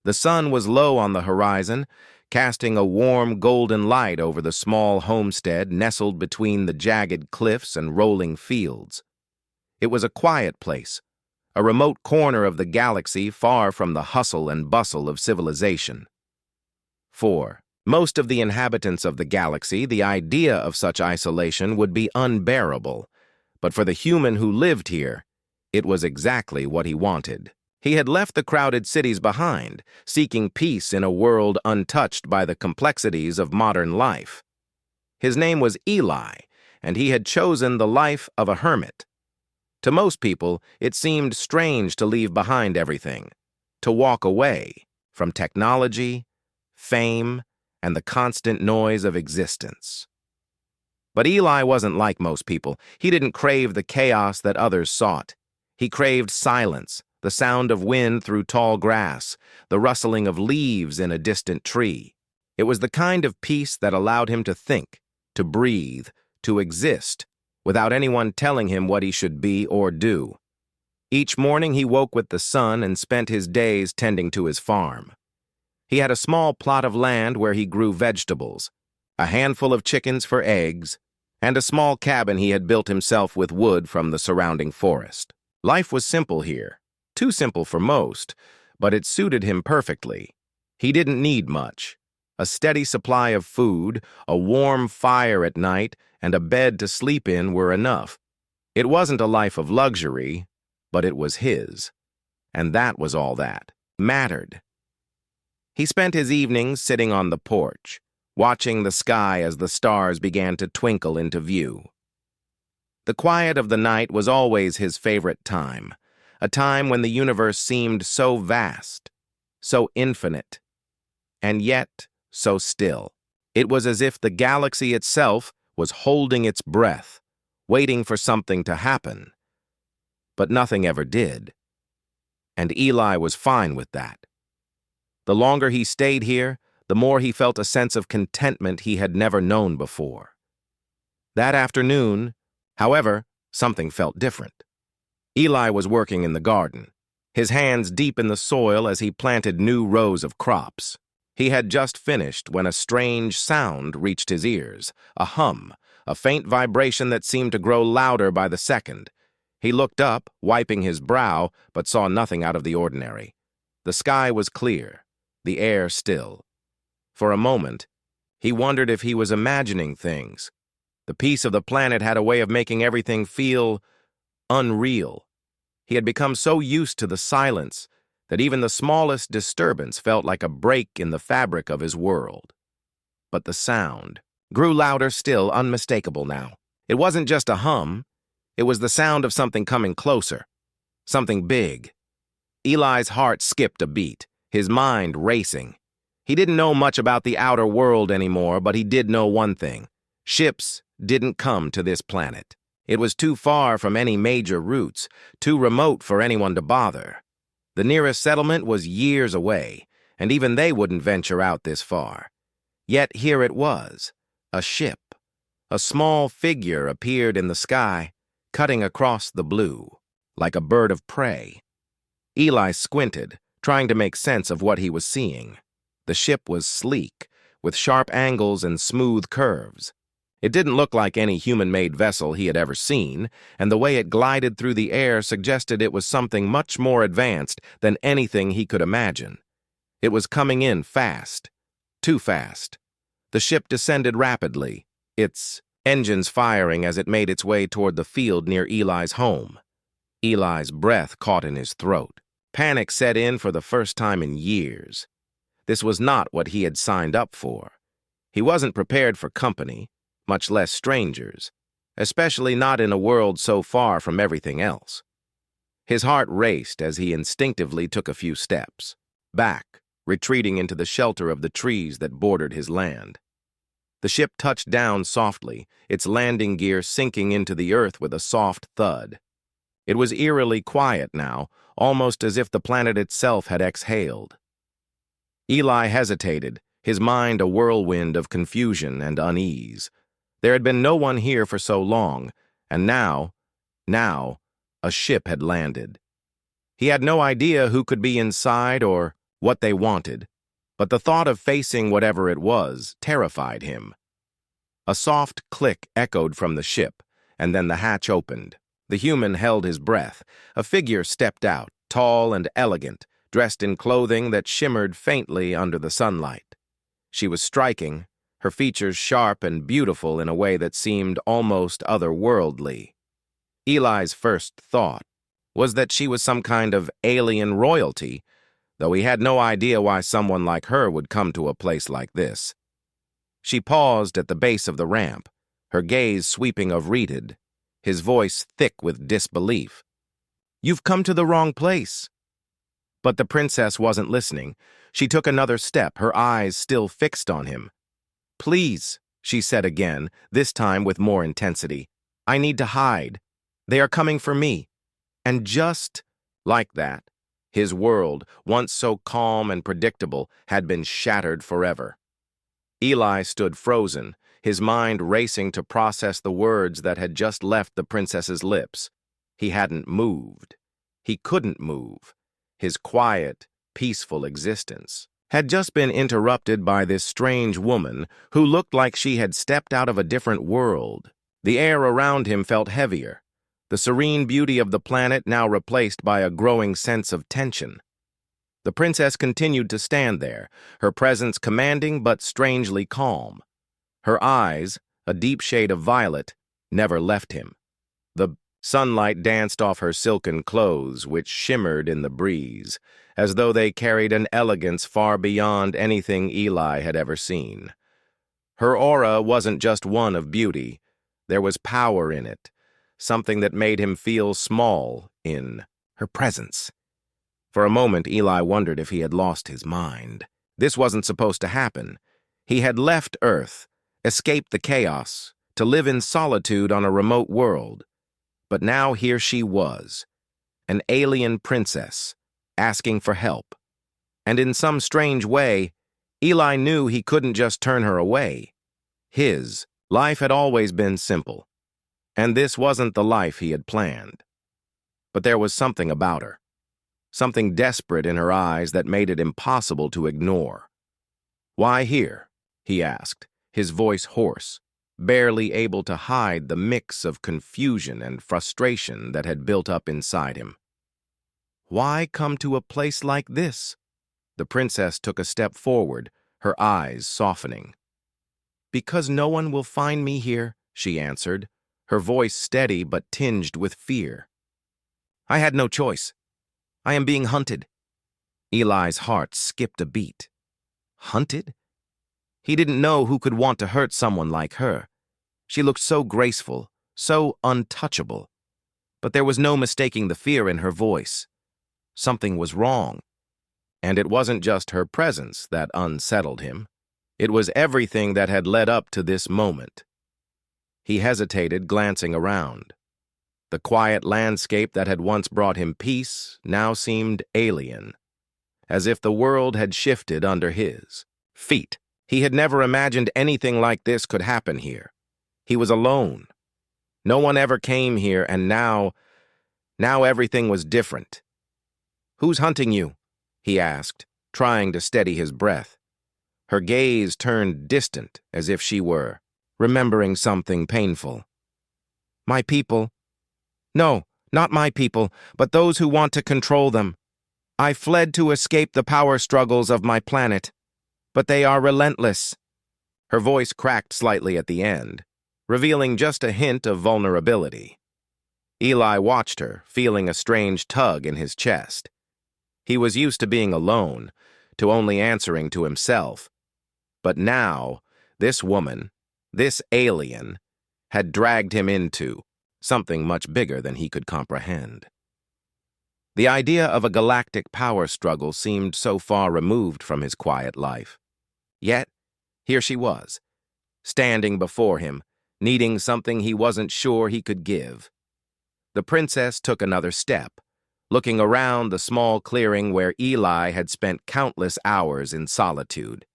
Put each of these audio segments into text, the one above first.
The sun was low on the horizon, casting a warm golden light over the small homestead nestled between the jagged cliffs and rolling fields. It was a quiet place, a remote corner of the galaxy far from the hustle and bustle of civilization. 4. Most of the inhabitants of the galaxy, the idea of such isolation would be unbearable, but for the human who lived here, it was exactly what he wanted. He had left the crowded cities behind, seeking peace in a world untouched by the complexities of modern life. His name was Eli, and he had chosen the life of a hermit. To most people, it seemed strange to leave behind everything, to walk away from technology, fame, and the constant noise of existence. But Eli wasn't like most people. He didn't crave the chaos that others sought. He craved silence, the sound of wind through tall grass, the rustling of leaves in a distant tree. It was the kind of peace that allowed him to think, to breathe, to exist, without anyone telling him what he should be or do. Each morning he woke with the sun and spent his days tending to his farm. He had a small plot of land where he grew vegetables, a handful of chickens for eggs, and a small cabin he had built himself with wood from the surrounding forest. Life was simple here, too simple for most, but it suited him perfectly. He didn't need much. A steady supply of food, a warm fire at night, and a bed to sleep in were enough. It wasn't a life of luxury, but it was his. And that was all that mattered. He spent his evenings sitting on the porch, watching the sky as the stars began to twinkle into view. The quiet of the night was always his favorite time, a time when the universe seemed so vast, so infinite, and yet so still. It was as if the galaxy itself was holding its breath, waiting for something to happen. But nothing ever did. And Eli was fine with that. The longer he stayed here, the more he felt a sense of contentment he had never known before. That afternoon, however, something felt different. Eli was working in the garden, his hands deep in the soil as he planted new rows of crops. He had just finished when a strange sound reached his ears, a hum, a faint vibration that seemed to grow louder by the second. He looked up, wiping his brow, but saw nothing out of the ordinary. The sky was clear, the air still. For a moment, he wondered if he was imagining things. The peace of the planet had a way of making everything feel unreal. He had become so used to the silence that even the smallest disturbance felt like a break in the fabric of his world. But the sound grew louder still, unmistakable now. It wasn't just a hum. It was the sound of something coming closer, something big. Eli's heart skipped a beat, his mind racing. He didn't know much about the outer world anymore, but he did know one thing. Ships didn't come to this planet. It was too far from any major routes, too remote for anyone to bother. The nearest settlement was years away, and even they wouldn't venture out this far. Yet here it was, a ship. A small figure appeared in the sky, cutting across the blue, like a bird of prey. Eli squinted, trying to make sense of what he was seeing. The ship was sleek, with sharp angles and smooth curves. It didn't look like any human-made vessel he had ever seen, and the way it glided through the air suggested it was something much more advanced than anything he could imagine. It was coming in fast, too fast. The ship descended rapidly, its engines firing as it made its way toward the field near Eli's home. Eli's breath caught in his throat. Panic set in for the first time in years. This was not what he had signed up for. He wasn't prepared for company, much less strangers, especially not in a world so far from everything else. His heart raced as he instinctively took a few steps, back, retreating into the shelter of the trees that bordered his land. The ship touched down softly, its landing gear sinking into the earth with a soft thud. It was eerily quiet now, almost as if the planet itself had exhaled. Eli hesitated, his mind a whirlwind of confusion and unease. There had been no one here for so long, and now, a ship had landed. He had no idea who could be inside or what they wanted, but the thought of facing whatever it was terrified him. A soft click echoed from the ship, and then the hatch opened. The human held his breath. A figure stepped out, tall and elegant, dressed in clothing that shimmered faintly under the sunlight. She was striking, her features sharp and beautiful in a way that seemed almost otherworldly. Eli's first thought was that she was some kind of alien royalty, though he had no idea why someone like her would come to a place like this. She paused at the base of the ramp, her gaze sweeping of Reeded, his voice thick with disbelief. "You've come to the wrong place." But the princess wasn't listening. She took another step, her eyes still fixed on him. "Please," she said again, this time with more intensity. "I need to hide. They are coming for me." And just like that, his world, once so calm and predictable, had been shattered forever. Eli stood frozen, his mind racing to process the words that had just left the princess's lips. He hadn't moved. He couldn't move. His quiet, peaceful existence had just been interrupted by this strange woman who looked like she had stepped out of a different world. The air around him felt heavier, the serene beauty of the planet now replaced by a growing sense of tension. The princess continued to stand there, her presence commanding but strangely calm. Her eyes, a deep shade of violet, never left him. The sunlight danced off her silken clothes, which shimmered in the breeze, as though they carried an elegance far beyond anything Eli had ever seen. Her aura wasn't just one of beauty. There was power in it, something that made him feel small in her presence. For a moment, Eli wondered if he had lost his mind. This wasn't supposed to happen. He had left Earth, escaped the chaos, to live in solitude on a remote world. But now here she was, an alien princess, asking for help. And in some strange way, Eli knew he couldn't just turn her away. His life had always been simple, and this wasn't the life he had planned. But there was something about her, something desperate in her eyes that made it impossible to ignore. "Why here?" he asked, his voice hoarse, barely able to hide the mix of confusion and frustration that had built up inside him. "Why come to a place like this?" The princess took a step forward, her eyes softening. "Because no one will find me here," she answered, her voice steady but tinged with fear. "I had no choice. I am being hunted." Eli's heart skipped a beat. Hunted? He didn't know who could want to hurt someone like her. She looked so graceful, so untouchable. But there was no mistaking the fear in her voice. Something was wrong. And it wasn't just her presence that unsettled him. It was everything that had led up to this moment. He hesitated, glancing around. The quiet landscape that had once brought him peace now seemed alien, as if the world had shifted under his feet. He had never imagined anything like this could happen here. He was alone. No one ever came here, and now everything was different. "Who's hunting you?" he asked, trying to steady his breath. Her gaze turned distant, as if she were remembering something painful. "My people. No, not my people, but those who want to control them. I fled to escape the power struggles of my planet, but they are relentless." Her voice cracked slightly at the end, revealing just a hint of vulnerability. Eli watched her, feeling a strange tug in his chest. He was used to being alone, to only answering to himself. But now, this woman, this alien, had dragged him into something much bigger than he could comprehend. The idea of a galactic power struggle seemed so far removed from his quiet life. Yet, here she was, standing before him, needing something he wasn't sure he could give. The princess took another step, looking around the small clearing where Eli had spent countless hours in solitude.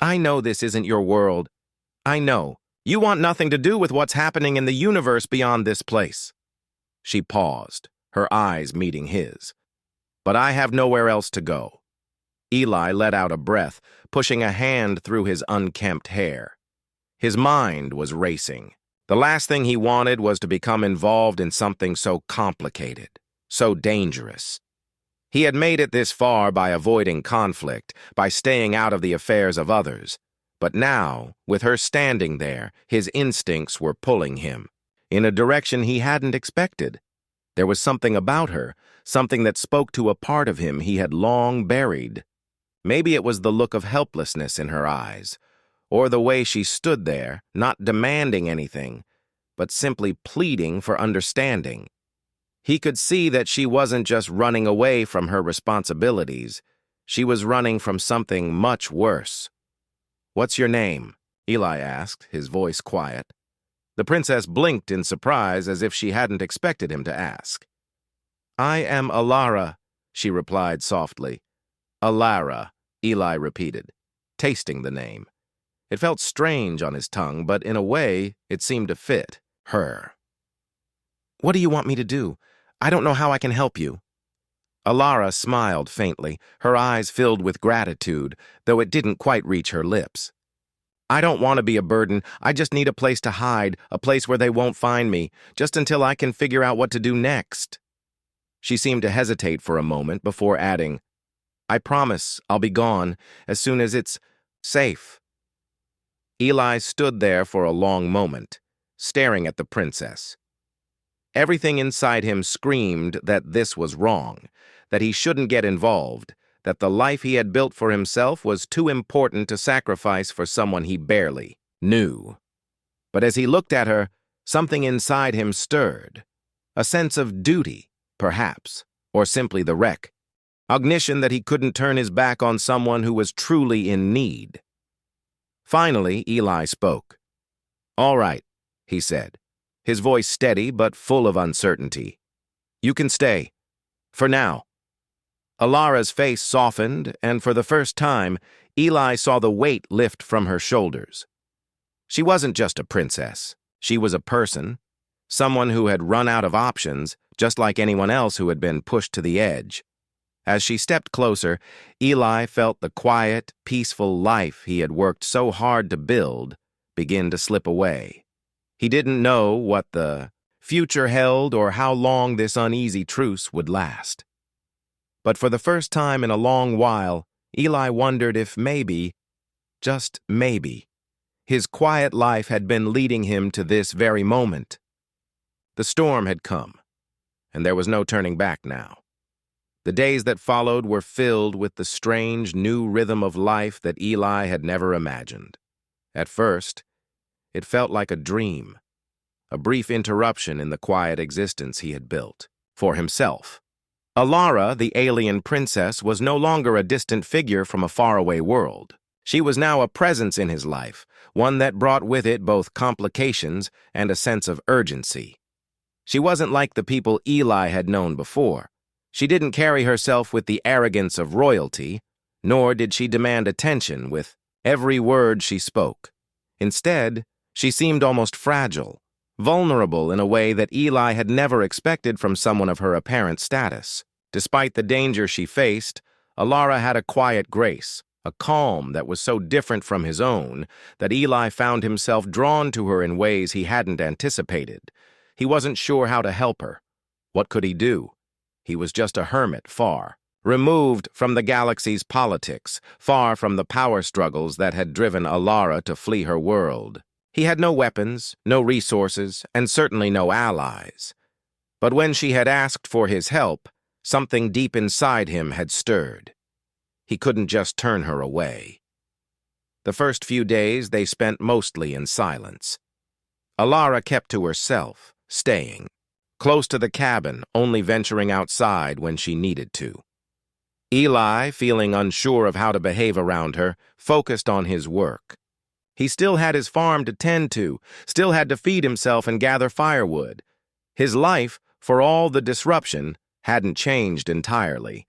"I know this isn't your world. I know. You want nothing to do with what's happening in the universe beyond this place." She paused, her eyes meeting his. "But I have nowhere else to go." Eli let out a breath, pushing a hand through his unkempt hair. His mind was racing. The last thing he wanted was to become involved in something so complicated, so dangerous. He had made it this far by avoiding conflict, by staying out of the affairs of others. But now, with her standing there, his instincts were pulling him in a direction he hadn't expected. There was something about her, something that spoke to a part of him he had long buried. Maybe it was the look of helplessness in her eyes, or the way she stood there, not demanding anything, but simply pleading for understanding. He could see that she wasn't just running away from her responsibilities. She was running from something much worse. "What's your name?" Eli asked, his voice quiet. The princess blinked in surprise as if she hadn't expected him to ask. "I am Alara," she replied softly. "Alara," Eli repeated, tasting the name. It felt strange on his tongue, but in a way, it seemed to fit her. "What do you want me to do? I don't know how I can help you." Alara smiled faintly, her eyes filled with gratitude, though it didn't quite reach her lips. "I don't want to be a burden. I just need a place to hide, a place where they won't find me, just until I can figure out what to do next." She seemed to hesitate for a moment before adding, "I promise I'll be gone as soon as it's safe." Eli stood there for a long moment, staring at the princess. Everything inside him screamed that this was wrong, that he shouldn't get involved, that the life he had built for himself was too important to sacrifice for someone he barely knew. But as he looked at her, something inside him stirred. A sense of duty, perhaps, or simply the recognition that he couldn't turn his back on someone who was truly in need. Finally, Eli spoke. "All right," he said, his voice steady but full of uncertainty. "You can stay. For now." Alara's face softened, and for the first time, Eli saw the weight lift from her shoulders. She wasn't just a princess. She was a person, someone who had run out of options, just like anyone else who had been pushed to the edge. As she stepped closer, Eli felt the quiet, peaceful life he had worked so hard to build begin to slip away. He didn't know what the future held or how long this uneasy truce would last. But for the first time in a long while, Eli wondered if maybe, just maybe, his quiet life had been leading him to this very moment. The storm had come, and there was no turning back now. The days that followed were filled with the strange new rhythm of life that Eli had never imagined. At first, it felt like a dream, a brief interruption in the quiet existence he had built for himself. Alara, the alien princess, was no longer a distant figure from a faraway world. She was now a presence in his life, one that brought with it both complications and a sense of urgency. She wasn't like the people Eli had known before. She didn't carry herself with the arrogance of royalty, nor did she demand attention with every word she spoke. Instead, she seemed almost fragile, vulnerable in a way that Eli had never expected from someone of her apparent status. Despite the danger she faced, Alara had a quiet grace, a calm that was so different from his own that Eli found himself drawn to her in ways he hadn't anticipated. He wasn't sure how to help her. What could he do? He was just a hermit, far removed from the galaxy's politics, far from the power struggles that had driven Alara to flee her world. He had no weapons, no resources, and certainly no allies. But when she had asked for his help, something deep inside him had stirred. He couldn't just turn her away. The first few days they spent mostly in silence. Alara kept to herself, staying close to the cabin, only venturing outside when she needed to. Eli, feeling unsure of how to behave around her, focused on his work. He still had his farm to tend to, still had to feed himself and gather firewood. His life, for all the disruption, hadn't changed entirely.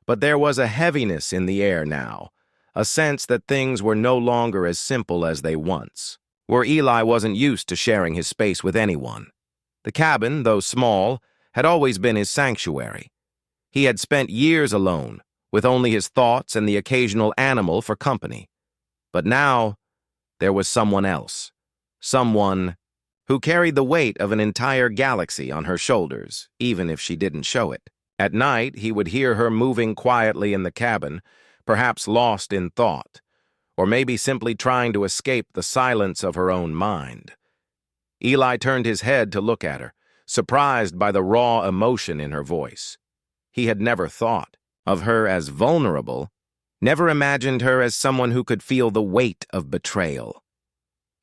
But there was a heaviness in the air now, a sense that things were no longer as simple as they once were. Eli wasn't used to sharing his space with anyone. The cabin, though small, had always been his sanctuary. He had spent years alone, with only his thoughts and the occasional animal for company. But now, there was someone else. Someone who carried the weight of an entire galaxy on her shoulders, even if she didn't show it. At night, he would hear her moving quietly in the cabin, perhaps lost in thought, or maybe simply trying to escape the silence of her own mind. Eli turned his head to look at her, surprised by the raw emotion in her voice. He had never thought of her as vulnerable, never imagined her as someone who could feel the weight of betrayal.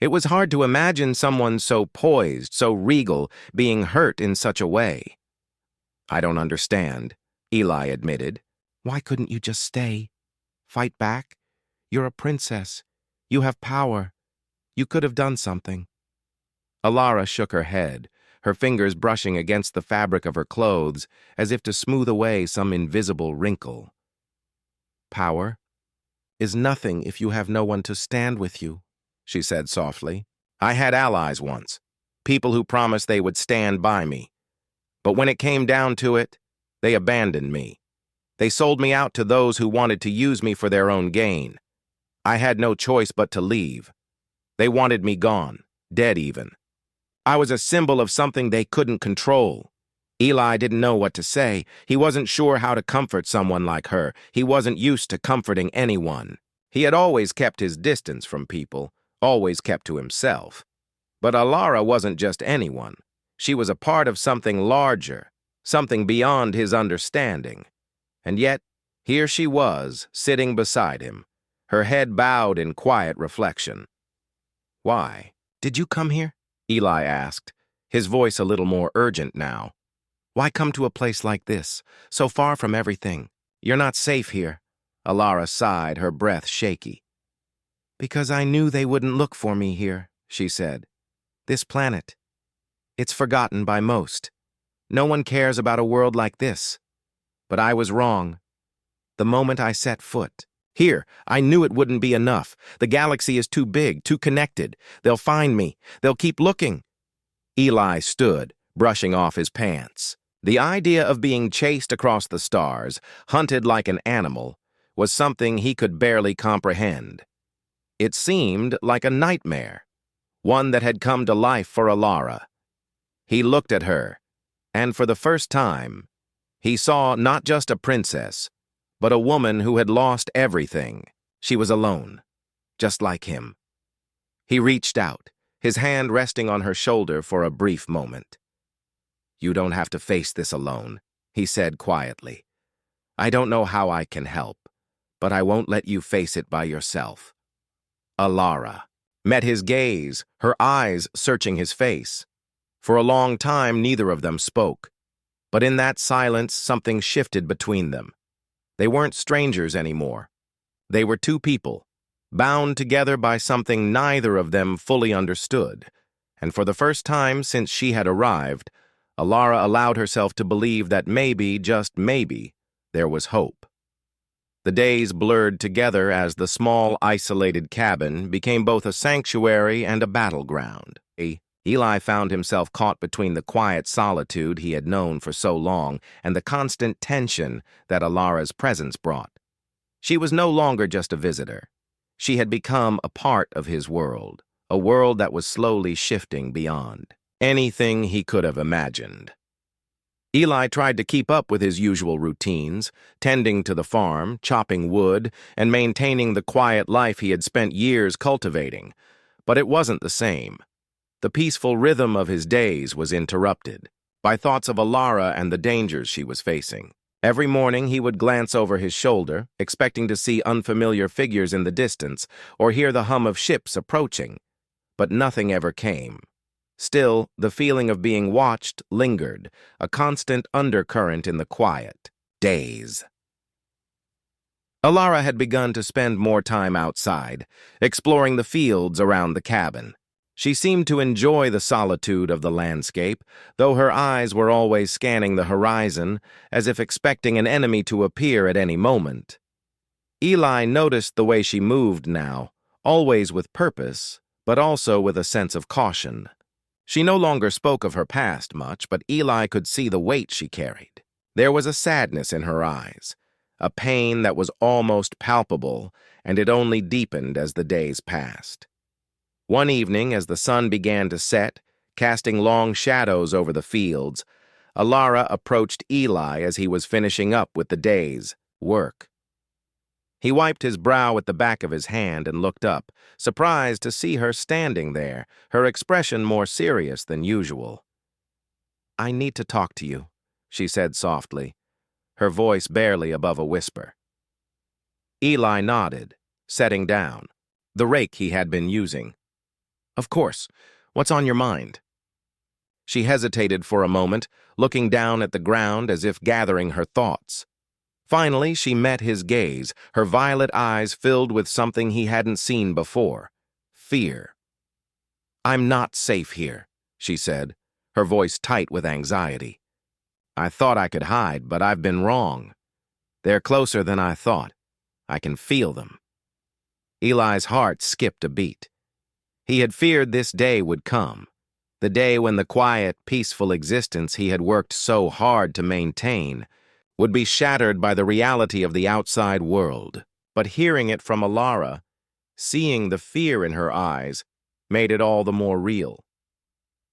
It was hard to imagine someone so poised, so regal, being hurt in such a way. "I don't understand," Eli admitted. "Why couldn't you just stay? Fight back? You're a princess. You have power. You could have done something." Alara shook her head, her fingers brushing against the fabric of her clothes as if to smooth away some invisible wrinkle. "Power is nothing if you have no one to stand with you," she said softly. "I had allies once, people who promised they would stand by me. But when it came down to it, they abandoned me. They sold me out to those who wanted to use me for their own gain. I had no choice but to leave. They wanted me gone, dead even. I was a symbol of something they couldn't control." Eli didn't know what to say. He wasn't sure how to comfort someone like her. He wasn't used to comforting anyone. He had always kept his distance from people, always kept to himself. But Alara wasn't just anyone. She was a part of something larger, something beyond his understanding. And yet, here she was, sitting beside him, her head bowed in quiet reflection. "Why? Did you come here?" Eli asked, his voice a little more urgent now. "Why come to a place like this, so far from everything? You're not safe here." Alara sighed, her breath shaky. "Because I knew they wouldn't look for me here," she said. "This planet, it's forgotten by most. No one cares about a world like this. But I was wrong. The moment I set foot here, I knew it wouldn't be enough. The galaxy is too big, too connected. They'll find me. They'll keep looking." Eli stood, brushing off his pants. The idea of being chased across the stars, hunted like an animal, was something he could barely comprehend. It seemed like a nightmare, one that had come to life for Alara. He looked at her, and for the first time, he saw not just a princess, but a woman who had lost everything. She was alone, just like him. He reached out, his hand resting on her shoulder for a brief moment. "You don't have to face this alone," he said quietly. "I don't know how I can help, but I won't let you face it by yourself." Alara met his gaze, her eyes searching his face. For a long time, neither of them spoke. But in that silence, something shifted between them. They weren't strangers anymore. They were two people, bound together by something neither of them fully understood. And for the first time since she had arrived, Alara allowed herself to believe that maybe, just maybe, there was hope. The days blurred together as the small, isolated cabin became both a sanctuary and a battleground. Eli found himself caught between the quiet solitude he had known for so long and the constant tension that Alara's presence brought. She was no longer just a visitor. She had become a part of his world, a world that was slowly shifting beyond anything he could have imagined. Eli tried to keep up with his usual routines, tending to the farm, chopping wood, and maintaining the quiet life he had spent years cultivating. But it wasn't the same. The peaceful rhythm of his days was interrupted by thoughts of Alara and the dangers she was facing. Every morning he would glance over his shoulder, expecting to see unfamiliar figures in the distance or hear the hum of ships approaching. But nothing ever came. Still, the feeling of being watched lingered, a constant undercurrent in the quiet days. Alara had begun to spend more time outside, exploring the fields around the cabin. She seemed to enjoy the solitude of the landscape, though her eyes were always scanning the horizon, as if expecting an enemy to appear at any moment. Eli noticed the way she moved now, always with purpose, but also with a sense of caution. She no longer spoke of her past much, but Eli could see the weight she carried. There was a sadness in her eyes, a pain that was almost palpable, and it only deepened as the days passed. One evening, as the sun began to set, casting long shadows over the fields, Alara approached Eli as he was finishing up with the day's work. He wiped his brow at the back of his hand and looked up, surprised to see her standing there, her expression more serious than usual. "I need to talk to you," she said softly, her voice barely above a whisper. Eli nodded, setting down, the rake he had been using. "Of course. What's on your mind?" She hesitated for a moment, looking down at the ground as if gathering her thoughts. Finally, she met his gaze, her violet eyes filled with something he hadn't seen before: fear. "I'm not safe here," she said, her voice tight with anxiety. "I thought I could hide, but I've been wrong. They're closer than I thought. I can feel them." Eli's heart skipped a beat. He had feared this day would come, the day when the quiet, peaceful existence he had worked so hard to maintain would be shattered by the reality of the outside world. But hearing it from Alara, seeing the fear in her eyes, made it all the more real.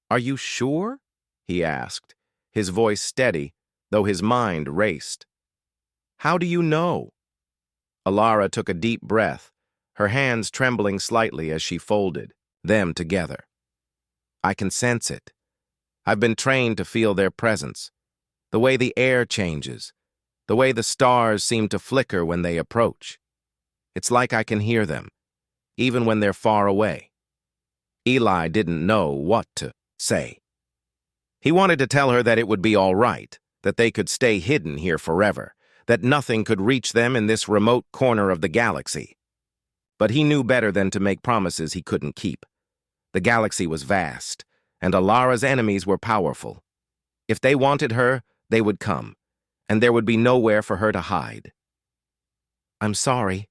"Are you sure?" he asked, his voice steady, though his mind raced. "How do you know?" Alara took a deep breath, her hands trembling slightly as she folded them together. "I can sense it. I've been trained to feel their presence, the way the air changes, the way the stars seem to flicker when they approach. It's like I can hear them, even when they're far away." Eli didn't know what to say. He wanted to tell her that it would be all right, that they could stay hidden here forever, that nothing could reach them in this remote corner of the galaxy. But he knew better than to make promises he couldn't keep. The galaxy was vast, and Alara's enemies were powerful. If they wanted her, they would come, and there would be nowhere for her to hide. "I'm sorry,"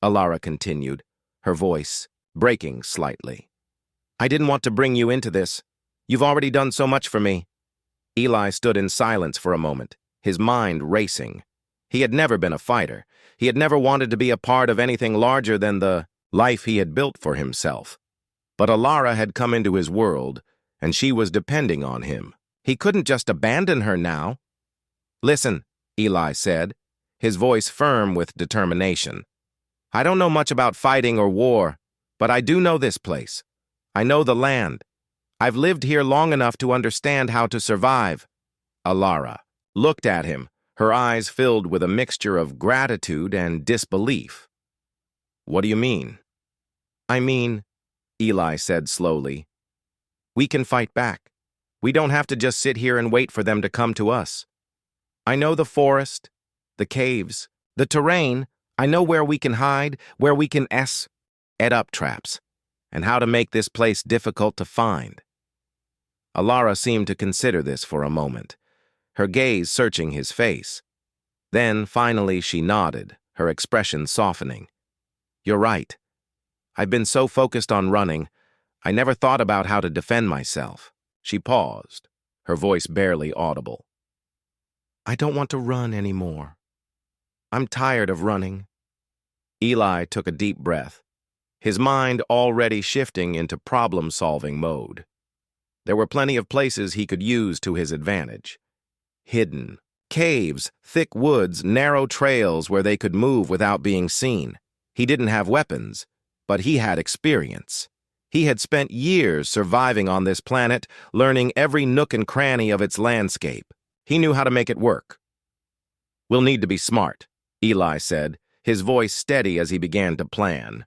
Alara continued, her voice breaking slightly. "I didn't want to bring you into this. You've already done so much for me." Eli stood in silence for a moment, his mind racing. He had never been a fighter. He had never wanted to be a part of anything larger than the life he had built for himself. But Alara had come into his world, and she was depending on him. He couldn't just abandon her now. "Listen," Eli said, his voice firm with determination. "I don't know much about fighting or war, but I do know this place. I know the land. I've lived here long enough to understand how to survive." Alara looked at him, her eyes filled with a mixture of gratitude and disbelief. "What do you mean?" "I mean," Eli said slowly, "we can fight back. We don't have to just sit here and wait for them to come to us. I know the forest, the caves, the terrain. I know where we can hide, where we can set up traps, and how to make this place difficult to find." Alara seemed to consider this for a moment, her gaze searching his face. Then, finally, she nodded, her expression softening. "You're right. I've been so focused on running, I never thought about how to defend myself." She paused, her voice barely audible. "I don't want to run anymore. I'm tired of running." Eli took a deep breath, his mind already shifting into problem-solving mode. There were plenty of places he could use to his advantage. Hidden caves, thick woods, narrow trails where they could move without being seen. He didn't have weapons, but he had experience. He had spent years surviving on this planet, learning every nook and cranny of its landscape. He knew how to make it work. "We'll need to be smart," Eli said, his voice steady as he began to plan.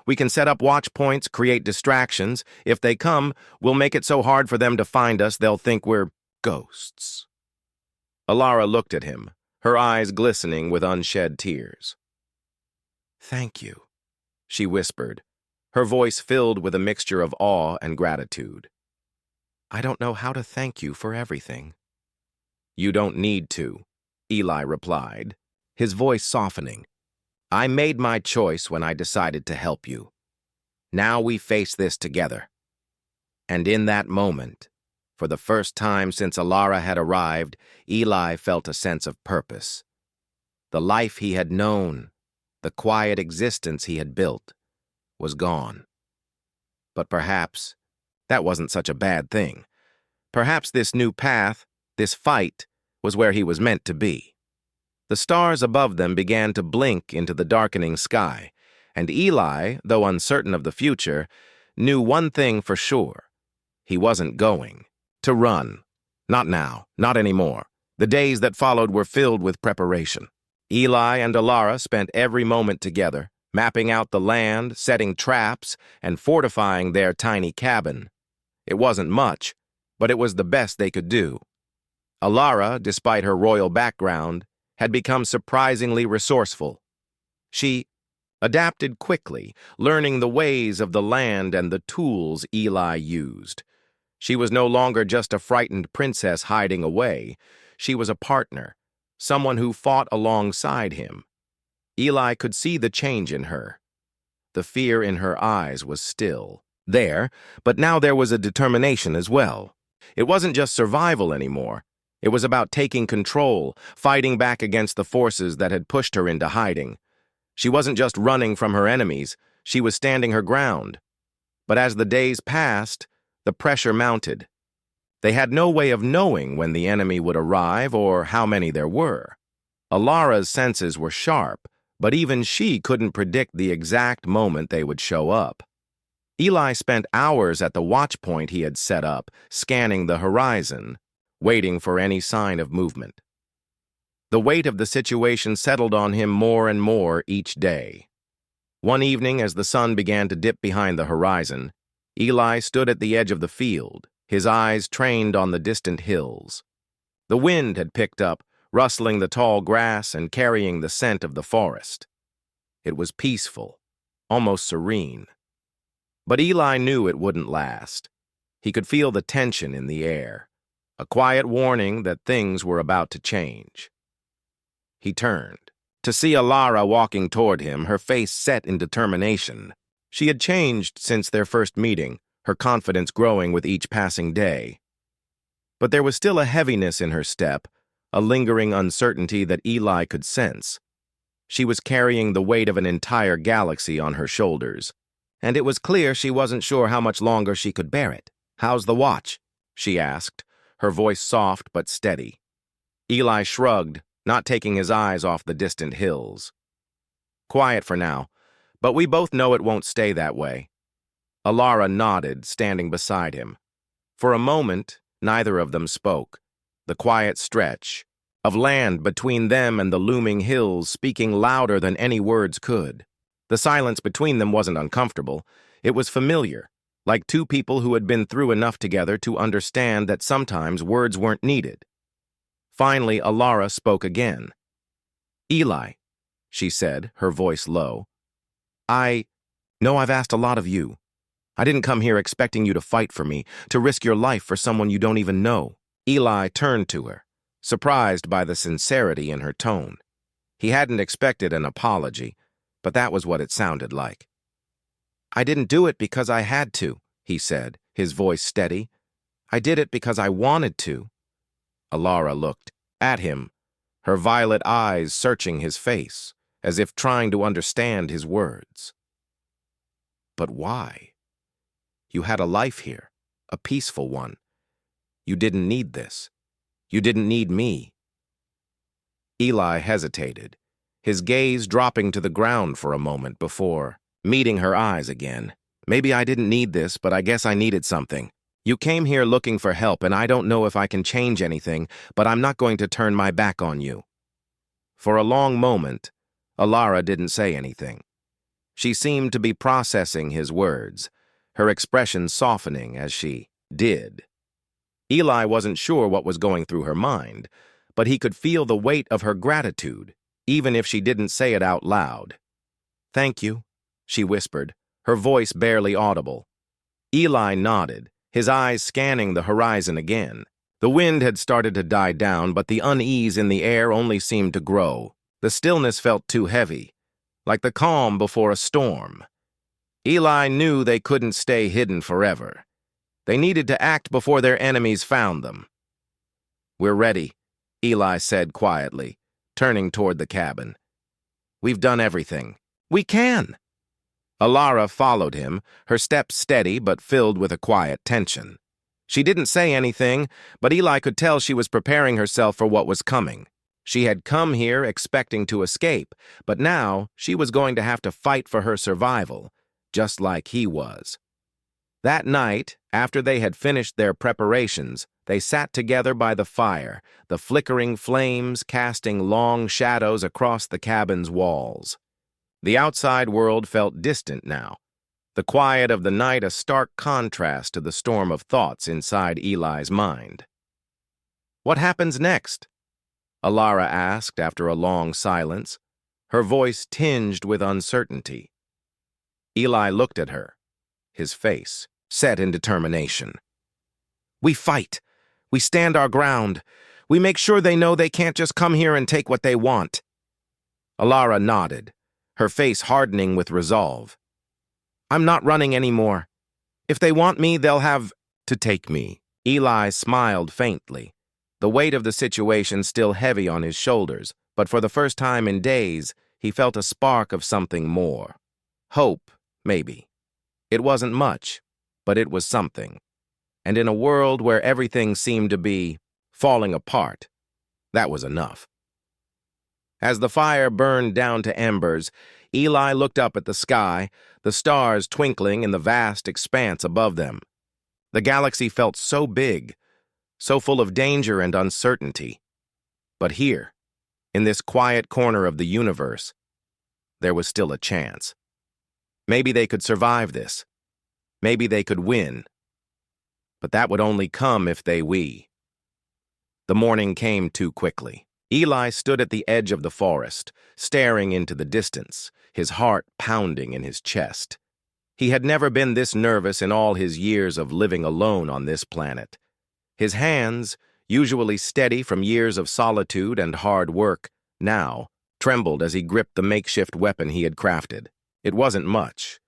"We can set up watch points, create distractions. If they come, we'll make it so hard for them to find us they'll think we're ghosts." Alara looked at him, her eyes glistening with unshed tears. "Thank you," she whispered, her voice filled with a mixture of awe and gratitude. "I don't know how to thank you for everything." "You don't need to," Eli replied, his voice softening. "I made my choice when I decided to help you. Now we face this together." And in that moment, for the first time since Alara had arrived, Eli felt a sense of purpose. The life he had known, the quiet existence he had built, was gone. But perhaps that wasn't such a bad thing. Perhaps this new path, this fight, was where he was meant to be. The stars above them began to blink into the darkening sky, and Eli, though uncertain of the future, knew one thing for sure. He wasn't going to run. Not now, not anymore. The days that followed were filled with preparation. Eli and Alara spent every moment together, mapping out the land, setting traps, and fortifying their tiny cabin. It wasn't much, but it was the best they could do. Alara, despite her royal background, had become surprisingly resourceful. She adapted quickly, learning the ways of the land and the tools Eli used. She was no longer just a frightened princess hiding away. She was a partner, someone who fought alongside him. Eli could see the change in her. The fear in her eyes was still there, but now there was a determination as well. It wasn't just survival anymore. It was about taking control, fighting back against the forces that had pushed her into hiding. She wasn't just running from her enemies, she was standing her ground. But as the days passed, the pressure mounted. They had no way of knowing when the enemy would arrive or how many there were. Alara's senses were sharp, but even she couldn't predict the exact moment they would show up. Eli spent hours at the watch point he had set up, scanning the horizon, waiting for any sign of movement. The weight of the situation settled on him more and more each day. One evening, as the sun began to dip behind the horizon, Eli stood at the edge of the field, his eyes trained on the distant hills. The wind had picked up, rustling the tall grass and carrying the scent of the forest. It was peaceful, almost serene. But Eli knew it wouldn't last. He could feel the tension in the air, a quiet warning that things were about to change. He turned to see Alara walking toward him, her face set in determination. She had changed since their first meeting, her confidence growing with each passing day. But there was still a heaviness in her step, a lingering uncertainty that Eli could sense. She was carrying the weight of an entire galaxy on her shoulders, and it was clear she wasn't sure how much longer she could bear it. "How's the watch?" she asked, her voice soft but steady. Eli shrugged, not taking his eyes off the distant hills. "Quiet for now, but we both know it won't stay that way." Alara nodded, standing beside him. For a moment, neither of them spoke. The quiet stretch of land between them and the looming hills speaking louder than any words could. The silence between them wasn't uncomfortable. It was familiar, like two people who had been through enough together to understand that sometimes words weren't needed. Finally, Alara spoke again. "Eli," she said, her voice low, "I know I've asked a lot of you. I didn't come here expecting you to fight for me, to risk your life for someone you don't even know." Eli turned to her, surprised by the sincerity in her tone. He hadn't expected an apology, but that was what it sounded like. "I didn't do it because I had to," he said, his voice steady. "I did it because I wanted to." Alara looked at him, her violet eyes searching his face, as if trying to understand his words. "But why? You had a life here, a peaceful one. You didn't need this. You didn't need me." Eli hesitated, his gaze dropping to the ground for a moment before meeting her eyes again. "Maybe I didn't need this, but I guess I needed something. You came here looking for help, and I don't know if I can change anything, but I'm not going to turn my back on you." For a long moment, Alara didn't say anything. She seemed to be processing his words, her expression softening as she did. Eli wasn't sure what was going through her mind, but he could feel the weight of her gratitude, even if she didn't say it out loud. "Thank you," she whispered, her voice barely audible. Eli nodded, his eyes scanning the horizon again. The wind had started to die down, but the unease in the air only seemed to grow. The stillness felt too heavy, like the calm before a storm. Eli knew they couldn't stay hidden forever. They needed to act before their enemies found them. "We're ready," Eli said quietly, turning toward the cabin. "We've done everything. We can!" Alara followed him, her steps steady but filled with a quiet tension. She didn't say anything, but Eli could tell she was preparing herself for what was coming. She had come here expecting to escape, but now she was going to have to fight for her survival, just like he was. That night, after they had finished their preparations, they sat together by the fire, the flickering flames casting long shadows across the cabin's walls. The outside world felt distant now, the quiet of the night a stark contrast to the storm of thoughts inside Eli's mind. "What happens next?" Alara asked after a long silence, her voice tinged with uncertainty. Eli looked at her, his face set in determination. "We fight. We stand our ground. We make sure they know they can't just come here and take what they want." Alara nodded, her face hardening with resolve. "I'm not running anymore. If they want me, they'll have to take me." Eli smiled faintly, the weight of the situation still heavy on his shoulders, but for the first time in days, he felt a spark of something more. Hope, maybe. It wasn't much, but it was something. And in a world where everything seemed to be falling apart, that was enough. As the fire burned down to embers, Eli looked up at the sky, the stars twinkling in the vast expanse above them. The galaxy felt so big, so full of danger and uncertainty. But here, in this quiet corner of the universe, there was still a chance. Maybe they could survive this. Maybe they could win. But that would only come if we. The morning came too quickly. Eli stood at the edge of the forest, staring into the distance, his heart pounding in his chest. He had never been this nervous in all his years of living alone on this planet. His hands, usually steady from years of solitude and hard work, now trembled as he gripped the makeshift weapon he had crafted. It wasn't much,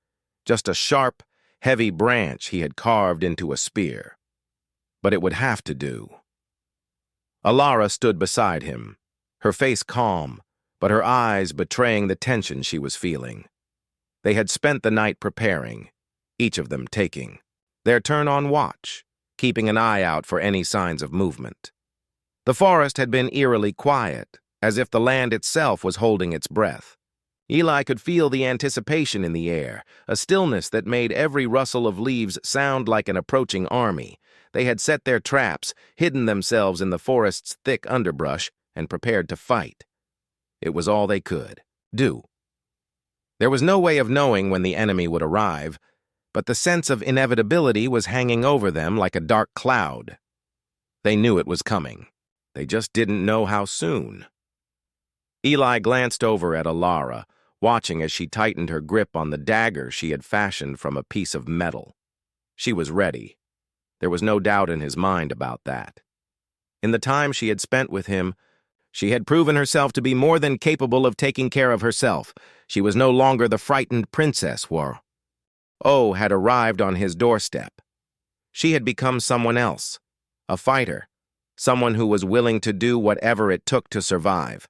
just a sharp, heavy branch he had carved into a spear. But it would have to do. Alara stood beside him, her face calm, but her eyes betraying the tension she was feeling. They had spent the night preparing, each of them taking their turn on watch, keeping an eye out for any signs of movement. The forest had been eerily quiet, as if the land itself was holding its breath. Eli could feel the anticipation in the air, a stillness that made every rustle of leaves sound like an approaching army. They had set their traps, hidden themselves in the forest's thick underbrush, and prepared to fight. It was all they could do. There was no way of knowing when the enemy would arrive, but the sense of inevitability was hanging over them like a dark cloud. They knew it was coming. They just didn't know how soon. Eli glanced over at Alara, watching as she tightened her grip on the dagger she had fashioned from a piece of metal. She was ready. There was no doubt in his mind about that. In the time she had spent with him, she had proven herself to be more than capable of taking care of herself. She was no longer the frightened princess O had arrived on his doorstep. She had become someone else, a fighter, someone who was willing to do whatever it took to survive.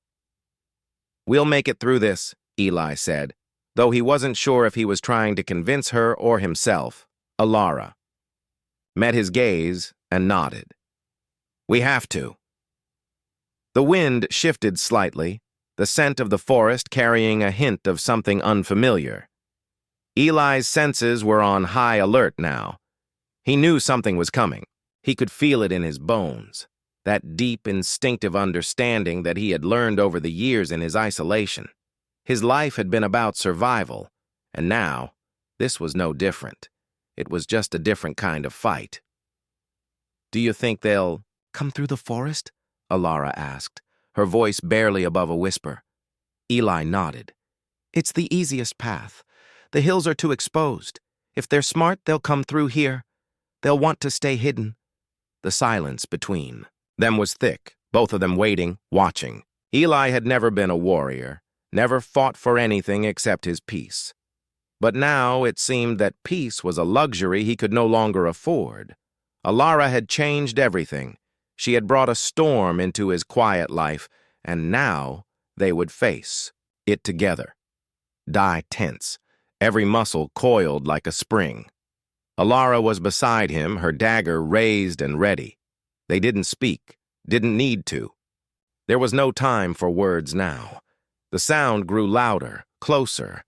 "We'll make it through this," Eli said, though he wasn't sure if he was trying to convince her or himself. Alara met his gaze and nodded. "We have to." The wind shifted slightly, the scent of the forest carrying a hint of something unfamiliar. Eli's senses were on high alert now. He knew something was coming. He could feel it in his bones, that deep instinctive understanding that he had learned over the years in his isolation. His life had been about survival, and now this was no different. It was just a different kind of fight. "Do you think they'll come through the forest?" Alara asked, her voice barely above a whisper. Eli nodded. "It's the easiest path. The hills are too exposed. If they're smart, they'll come through here. They'll want to stay hidden." The silence between them was thick, both of them waiting, watching. Eli had never been a warrior, never fought for anything except his peace. But now it seemed that peace was a luxury he could no longer afford. Alara had changed everything. She had brought a storm into his quiet life, and now They would face it together, die tense, every muscle coiled like a spring. Alara was beside him, her dagger raised and ready. They didn't speak, didn't need to. There was no time for words now. The sound grew louder, closer.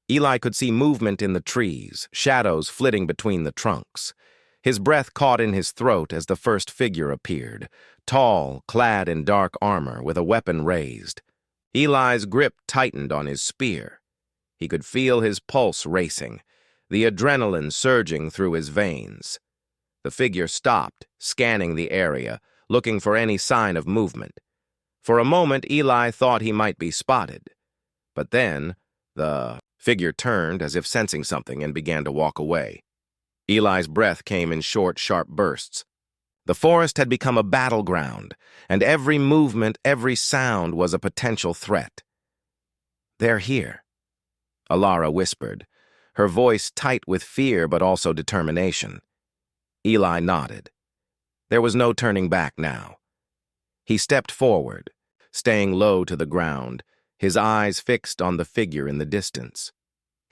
Eli could see movement in the trees, shadows flitting between the trunks. His breath caught in his throat as the first figure appeared, tall, clad in dark armor, with a weapon raised. Eli's grip tightened on his spear. He could feel his pulse racing, the adrenaline surging through his veins. The figure stopped, scanning the area, looking for any sign of movement. For a moment, Eli thought he might be spotted. But then, the figure turned as if sensing something and began to walk away. Eli's breath came in short, sharp bursts. The forest had become a battleground, and every movement, every sound was a potential threat. "They're here," Alara whispered, her voice tight with fear but also determination. Eli nodded. There was no turning back now. He stepped forward, staying low to the ground, his eyes fixed on the figure in the distance.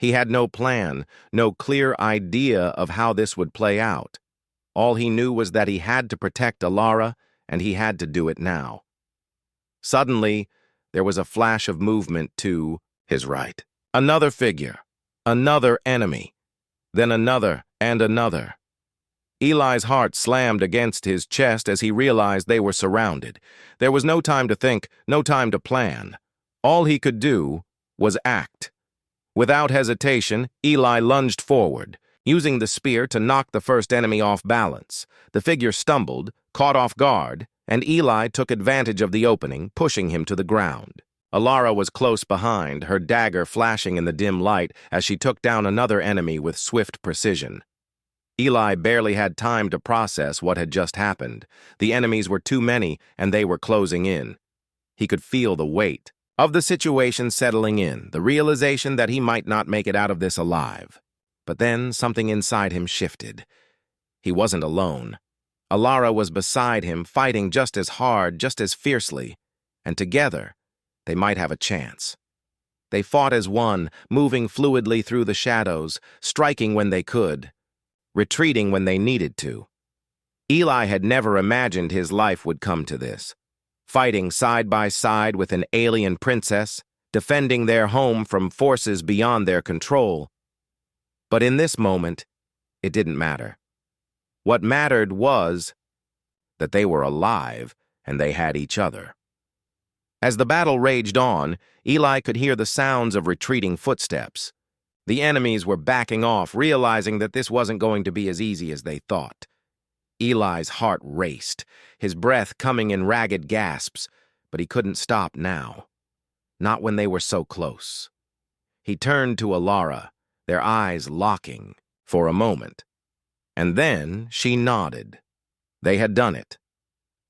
He had no plan, no clear idea of how this would play out. All he knew was that he had to protect Alara, and he had to do it now. Suddenly, there was a flash of movement to his right. Another figure, another enemy, then another and another. Eli's heart slammed against his chest as he realized they were surrounded. There was no time to think, no time to plan. All he could do was act. Without hesitation, Eli lunged forward, using the spear to knock the first enemy off balance. The figure stumbled, caught off guard, and Eli took advantage of the opening, pushing him to the ground. Alara was close behind, her dagger flashing in the dim light as she took down another enemy with swift precision. Eli barely had time to process what had just happened. The enemies were too many, and they were closing in. He could feel the weight of the situation settling in, the realization that he might not make it out of this alive. But then something inside him shifted. He wasn't alone. Alara was beside him, fighting just as hard, just as fiercely, and together, they might have a chance. They fought as one, moving fluidly through the shadows, striking when they could, retreating when they needed to. Eli had never imagined his life would come to this. Fighting side by side with an alien princess, defending their home from forces beyond their control. But in this moment, it didn't matter. What mattered was that they were alive and they had each other. As the battle raged on, Eli could hear the sounds of retreating footsteps. The enemies were backing off, realizing that this wasn't going to be as easy as they thought. Eli's heart raced, his breath coming in ragged gasps, but he couldn't stop now. Not when they were so close. He turned to Alara, their eyes locking for a moment. And then she nodded. They had done it.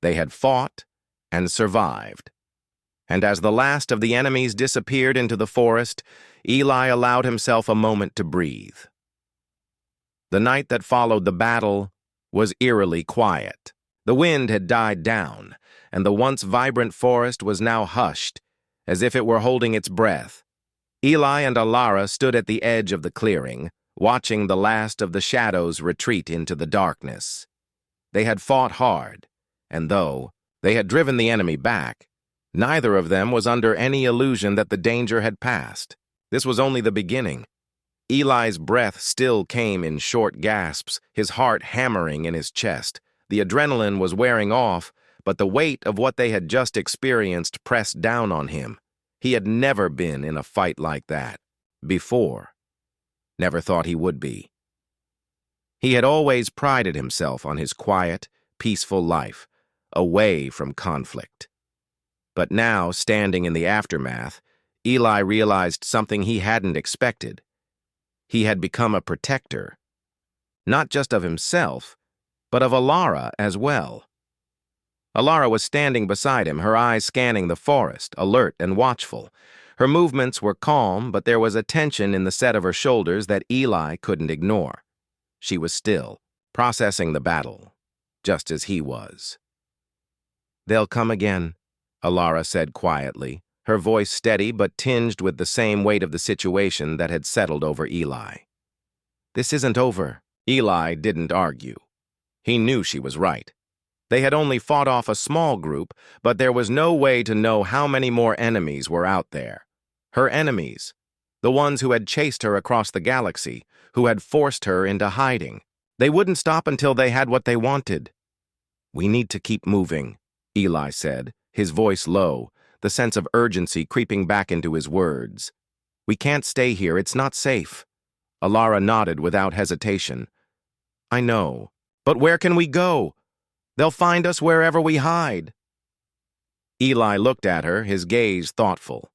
They had fought and survived. And as the last of the enemies disappeared into the forest, Eli allowed himself a moment to breathe. The night that followed the battle was eerily quiet. The wind had died down, and the once vibrant forest was now hushed, as if it were holding its breath. Eli and Alara stood at the edge of the clearing, watching the last of the shadows retreat into the darkness. They had fought hard, and though they had driven the enemy back, neither of them was under any illusion that the danger had passed. This was only the beginning. Eli's breath still came in short gasps, his heart hammering in his chest. The adrenaline was wearing off, but the weight of what they had just experienced pressed down on him. He had never been in a fight like that before. Never thought he would be. He had always prided himself on his quiet, peaceful life, away from conflict. But now, standing in the aftermath, Eli realized something he hadn't expected. He had become a protector, not just of himself, but of Alara as well. Alara was standing beside him, her eyes scanning the forest, alert and watchful. Her movements were calm, but there was a tension in the set of her shoulders that Eli couldn't ignore. She was still, processing the battle, just as he was. "They'll come again," Alara said quietly, her voice steady but tinged with the same weight of the situation that had settled over Eli. "This isn't over." Eli didn't argue. He knew she was right. They had only fought off a small group, but there was no way to know how many more enemies were out there. Her enemies, the ones who had chased her across the galaxy, who had forced her into hiding. They wouldn't stop until they had what they wanted. "We need to keep moving," Eli said, his voice low, the sense of urgency creeping back into his words. "We can't stay here, it's not safe." Alara nodded without hesitation. "I know, but where can we go? They'll find us wherever we hide." Eli looked at her, his gaze thoughtful.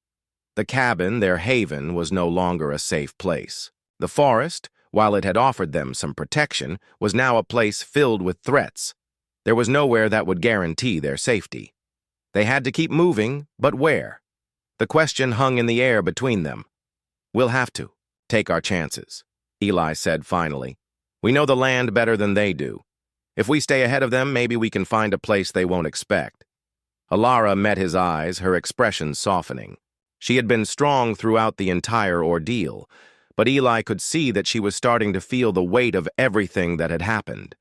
The cabin, their haven, was no longer a safe place. The forest, while it had offered them some protection, was now a place filled with threats. There was nowhere that would guarantee their safety. They had to keep moving, but where? The question hung in the air between them. "We'll have to take our chances," Eli said finally. "We know the land better than they do. If we stay ahead of them, maybe we can find a place they won't expect." Alara met his eyes, her expression softening. She had been strong throughout the entire ordeal, but Eli could see that she was starting to feel the weight of everything that had happened.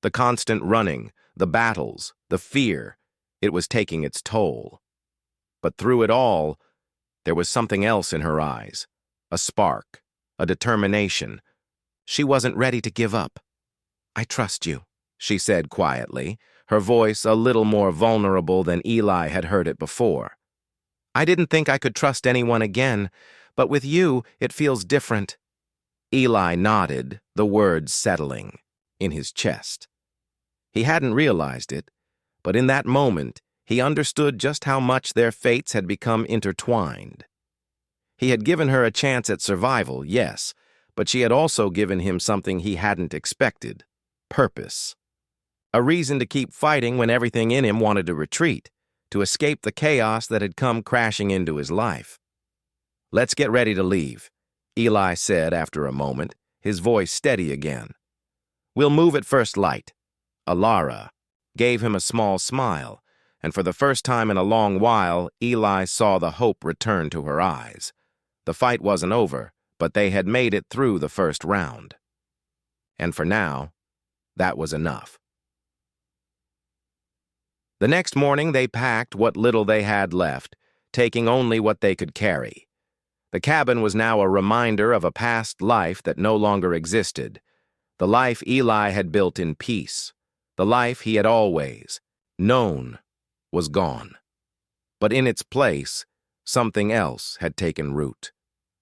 The constant running, the battles, the fear, it was taking its toll. But through it all, there was something else in her eyes, a spark, a determination. She wasn't ready to give up. "I trust you," she said quietly, her voice a little more vulnerable than Eli had heard it before. "I didn't think I could trust anyone again, but with you, it feels different." Eli nodded, the words settling in his chest. He hadn't realized it, but in that moment, he understood just how much their fates had become intertwined. He had given her a chance at survival, yes, but she had also given him something he hadn't expected: purpose. A reason to keep fighting when everything in him wanted to retreat, to escape the chaos that had come crashing into his life. "Let's get ready to leave," Eli said after a moment, his voice steady again. "We'll move at first light." Alara gave him a small smile, and for the first time in a long while, Eli saw the hope return to her eyes. The fight wasn't over, but they had made it through the first round. And for now, that was enough. The next morning they packed what little they had left, taking only what they could carry. The cabin was now a reminder of a past life that no longer existed. The life Eli had built in peace. The life he had always known was gone. But in its place, something else had taken root.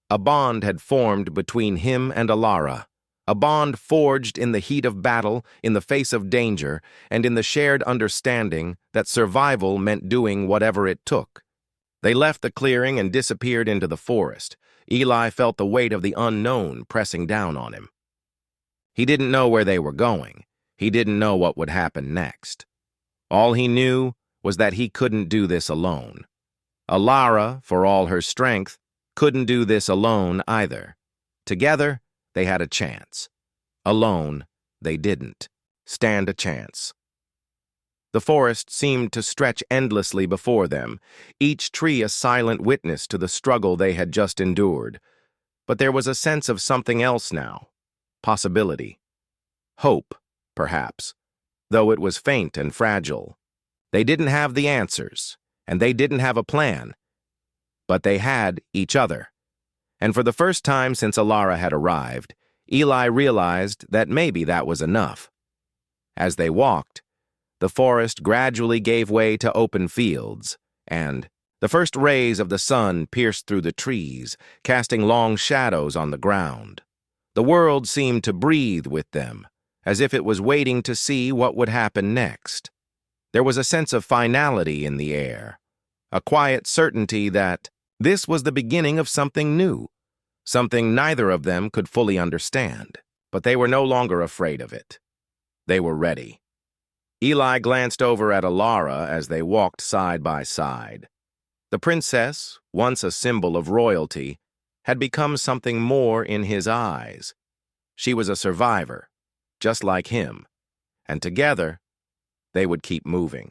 A bond had formed between him and Alara. A bond forged in the heat of battle, in the face of danger, and in the shared understanding that survival meant doing whatever it took. They left the clearing and disappeared into the forest. Eli felt the weight of the unknown pressing down on him. He didn't know where they were going. He didn't know what would happen next. All he knew was that he couldn't do this alone. Alara, for all her strength, couldn't do this alone either. Together, they had a chance. Alone, they didn't stand a chance. The forest seemed to stretch endlessly before them, each tree a silent witness to the struggle they had just endured. But there was a sense of something else now. Possibility. Hope, perhaps, though it was faint and fragile. They didn't have the answers, and they didn't have a plan. But they had each other. And for the first time since Alara had arrived, Eli realized that maybe that was enough. As they walked, the forest gradually gave way to open fields, and the first rays of the sun pierced through the trees, casting long shadows on the ground. The world seemed to breathe with them, as if it was waiting to see what would happen next. There was a sense of finality in the air, a quiet certainty that this was the beginning of something new, something neither of them could fully understand, but they were no longer afraid of it. They were ready. Eli glanced over at Alara as they walked side by side. The princess, once a symbol of royalty, had become something more in his eyes. She was a survivor, just like him, and together, they would keep moving.